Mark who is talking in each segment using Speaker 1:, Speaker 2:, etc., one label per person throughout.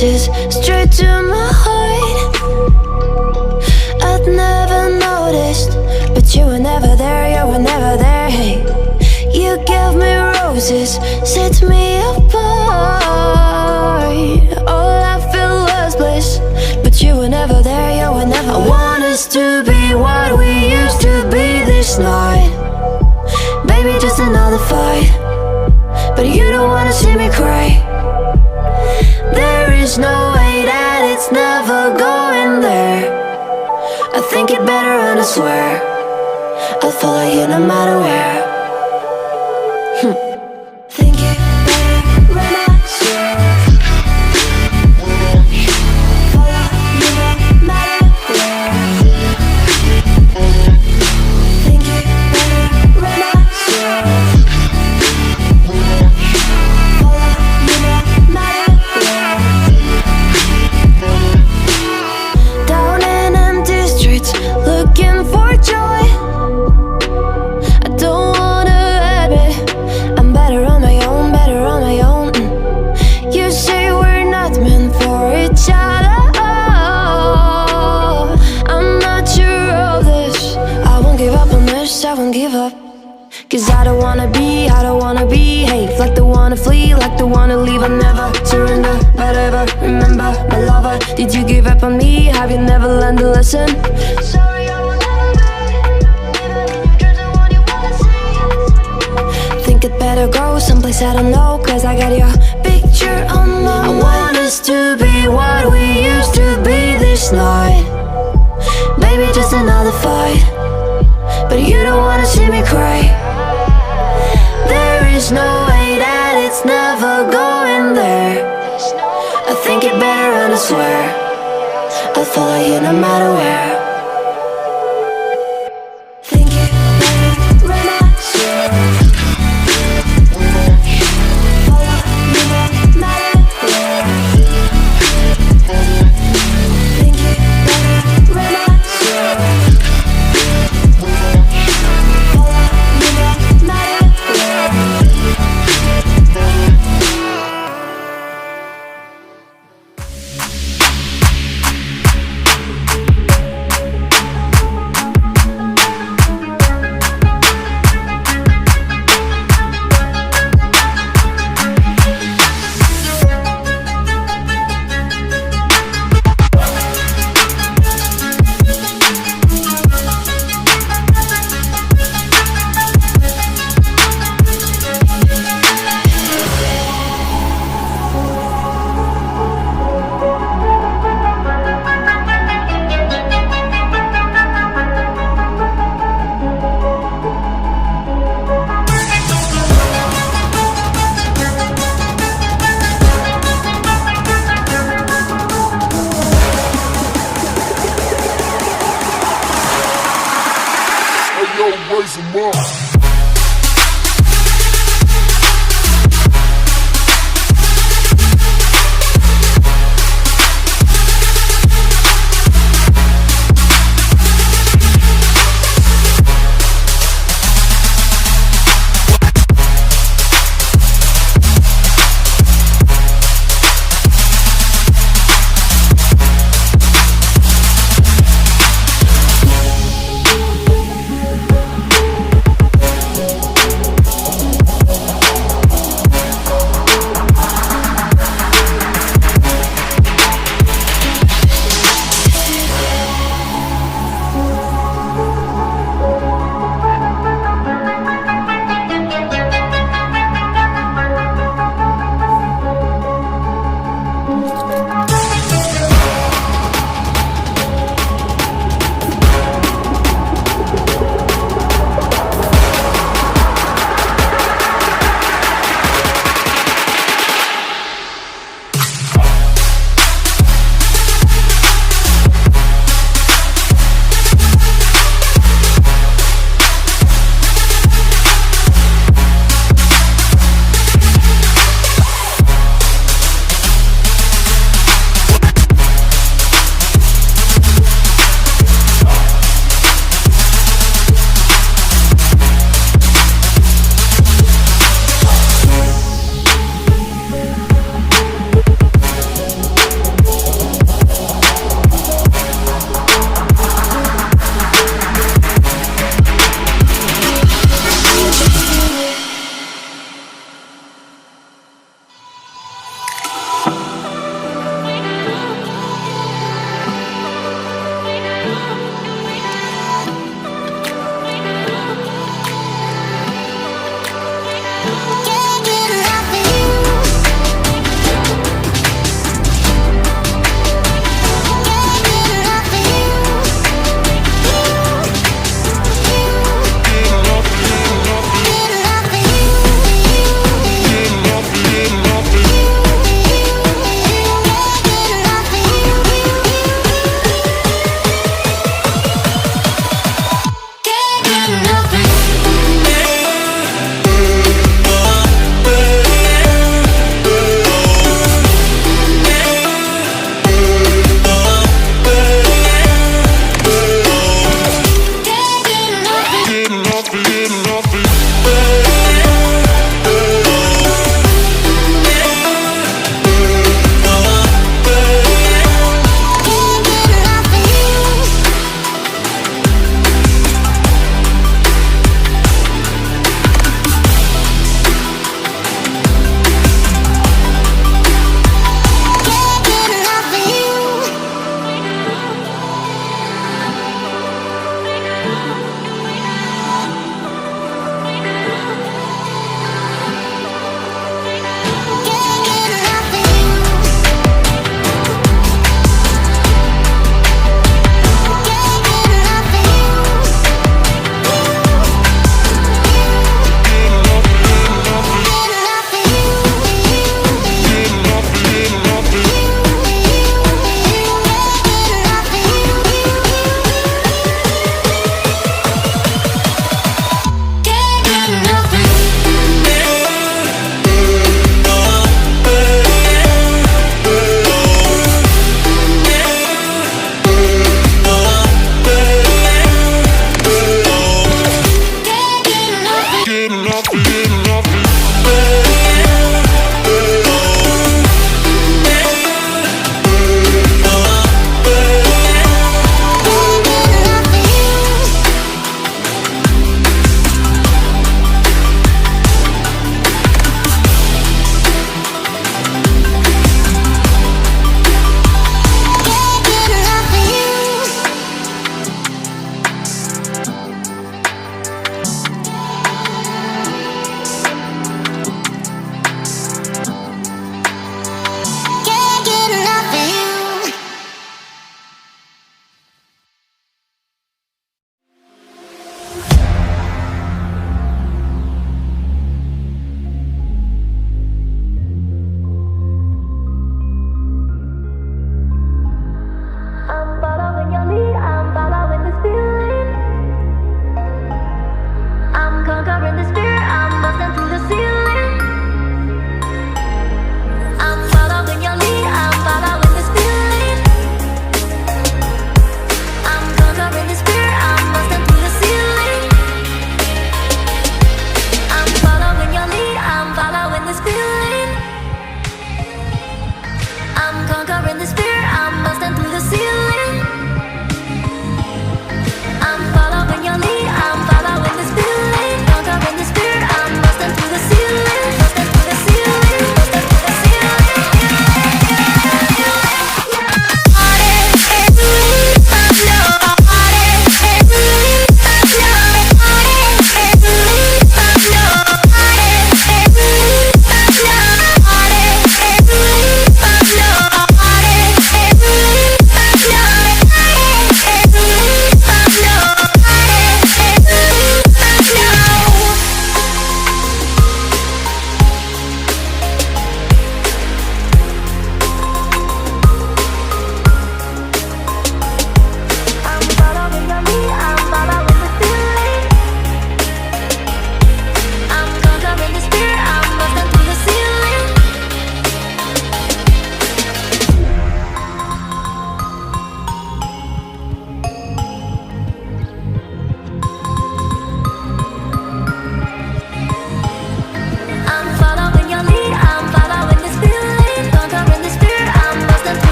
Speaker 1: roses straight to my heart. I'd never noticed, but you were never there, you were never there. Hey, you gave me roses, set me apart. All I felt was bliss, but you were never there, you were never there. I want us to be what we used to be this night. Baby, just another fight, but you don't wanna see me cry. There is no way that it's never going there. I think it better and I swear I'll follow you no matter where. Think it better when I swear. Follow you no matter where. Think it better when I swear. Follow you no matter where. Down in empty streets, looking for joy. I don't wanna admit I'm better on my own, better on my own. You say we're not meant for each other. I'm not sure of this. I won't give up on this, I won't give up. Cause I don't wanna behave like the wanna flee, like the wanna leave. I'll never surrender, but ever remember my lover. Did you give up on me? Have you never learned a lesson? Sorry, I will never be, even if your dreams are what you wanna see. Think it better go someplace I don't know, cause I got your picture on my mind. I want us to be what we used to be this night. Baby, just another fight, but you don't wanna see me cry. There is no way that it's never going there. I think it better and I swear I'll follow you no matter where. Think it better when I swear. Follow you no matter where. Think it better when I swear. Follow you no matter where.
Speaker 2: raise them up.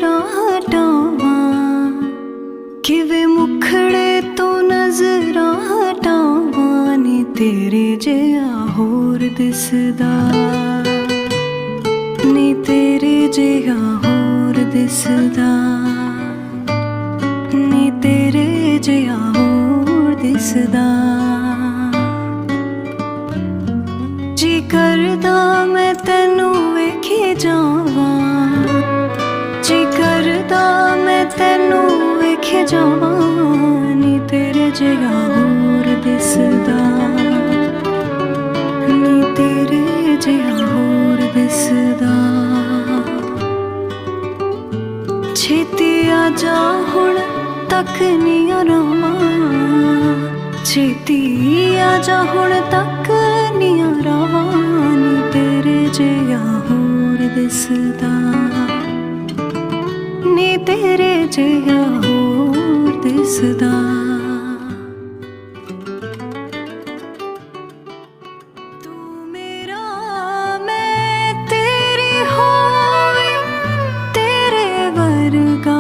Speaker 3: ਨਜ਼ਰਾਂ ਹਟਾਵਾਂ, ਕਿਵੇਂ ਮੁਖੜੇ ਤੋਂ ਨਜ਼ਰਾਂ ਹਟਾਵਾਂ ਨੀ ਤੇਰੇ ਜਿਹਾ ਹੋਰ ਦਿਸਦਾ, ਨੀ ਤੇਰੇ ਜਿਹਾ ਹੋਰ ਦਿਸਦਾ, ਨੀ ਤੇਰੇ ਜਿਹਾ ਹੋਰ ਦਿਸਦਾ। ਜੀ ਕਰਦਾ ਮੈਂ ਤੈਨੂੰ ਵੇਖੀ ਜਾਵਾਂ, ਜੀ ਕਰਦਾ ਮੈਂ ਤੈਨੂੰ ਵੇਖੀ ਜਾਵਾਂ ਨੀ ਤੇਰੇ ਜਿਹਾ ਹੋਰ ਦਿਸਦਾ, ਨੀ ਤੇਰੇ ਜਿਹਾ ਹੋਰ ਦਿਸਦਾ। ਛੇਤੀ ਆ ਜਾ ਹੁਣ ਤੱਕ ਨੀ ਆਰਾਵਾਂ, ਛੇਤੀ ਆ ਜਾ ਹੁਣ ਤੱਕ ਨੀ ਆਰਾਵਾਂ ਨੀ ਤੇਰੇ ਜਿਹਾ ਹੋਰ ਦਿਸਦਾ, ਨੀ ਤੇਰੇ ਜਿਹਾ ਹੋਰ ਦਿਸਦਾ। ਤੂੰ ਮੇਰਾ ਮੈਂ ਤੇਰੀ ਹੋਵੇ, ਤੇਰੇ ਵਰਗਾ